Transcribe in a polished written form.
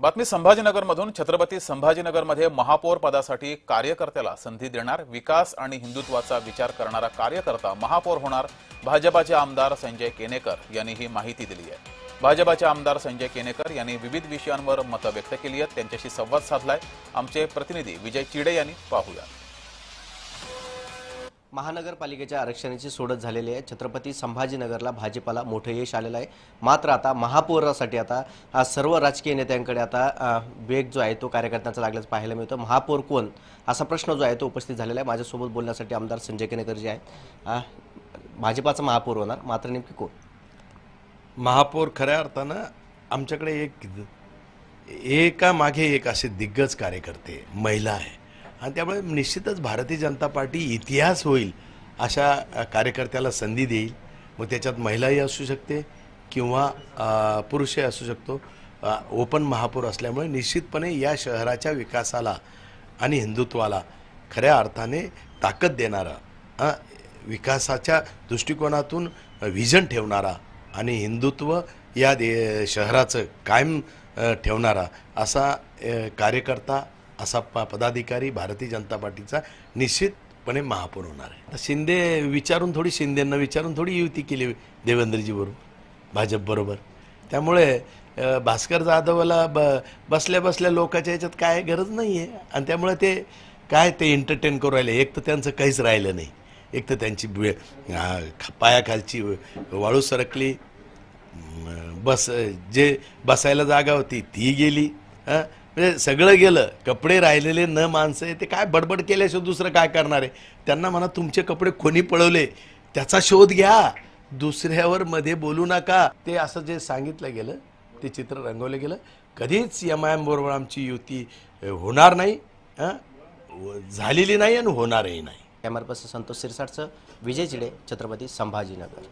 बातमी संभाजीनगरमधून छत्रपती संभाजीनगरमध्ये महापौर पदासाठी कार्यकर्त्याला संधी देणार विकास आणि हिंदुत्वाचा विचार करणारा कार्यकर्ता महापौर होणार भाजपाचे आमदार संजय केनेकर यांनी ही माहिती दिली आहे। भाजपाचे आमदार संजय केनेकर यांनी विविध विषयांवर मतं व्यक्त केली आहेत। त्यांच्याशी संवाद साधलाय आमचे प्रतिनिधी विजय चिडे यांनी। पाहूया। महानगरपालिकेच्या आरक्षणाची सोडत झालेली आहे। छत्रपती संभाजीनगरला भाजपाला मोठं यश आलेलं आहे। मात्र आता महापौरासाठी आता सर्व राजकीय नेत्यांकडे आता वेग जो आहे तो कार्यकर्त्यांचा लागल्याचं पाहायला मिळतं। महापौर कोण असा प्रश्न जो आहे तो उपस्थित झालेला आहे। माझ्यासोबत बोलण्यासाठी आमदार संजय केनेकर जे आहेत भाजपाचा महापौर होणार, मात्र नेमकी कोण महापौर? खऱ्या अर्थानं आमच्याकडे एका मागे एक असे दिग्गज कार्यकर्ते महिला आहे आणि त्यामुळे निश्चितच भारतीय जनता पार्टी इतिहास होईल अशा कार्यकर्त्याला संधी देईल। मग त्याच्यात महिलाही असू शकते किंवा पुरुषही असू शकतो। ओपन महापौर असल्यामुळे निश्चितपणे या शहराच्या विकासाला आणि हिंदुत्वाला खऱ्या अर्थाने ताकद देणारा, विकासाच्या दृष्टिकोनातून व्हिजन ठेवणारा आणि हिंदुत्व या शहराचं कायम ठेवणारा असा कार्यकर्ता, असा पदाधिकारी भारतीय जनता पार्टीचा निश्चितपणे महापौर होणार आहे। शिंदेंना विचारून थोडी युती केली देवेंद्रजी बरोबर, भाजप बरोबर। त्यामुळे भास्कर जाधवला बसल्या बसल्या लोकांच्या याच्यात काय गरज नाही आहे आणि त्यामुळे ते एंटरटेन करू राहिले। एक तर त्यांचं काहीच राहिलं नाही, एक तर त्यांची पायाखालची वाळू सरकली, जे बसायला जागा होती ती गेली, म्हणजे सगळं गेलं। कपडे राहिलेले न माणसं ते काय बडबड केल्याशिवाय दुसरं काय करणार आहे? त्यांना म्हणा तुमचे कपडे कोणी पळवले त्याचा शोध घ्या, दुसऱ्यावर मध्ये बोलू नका। ते असं जे सांगितलं गेलं ते चित्र रंगवलं गेलं। कधीच एमआयएम बरोबर आमची युती होणार नाही, झालेली नाही आणि होणारही नाही। कॅमेरा पर्सन संतोष सिरसाटसह विजय चिडे, छत्रपती संभाजीनगर।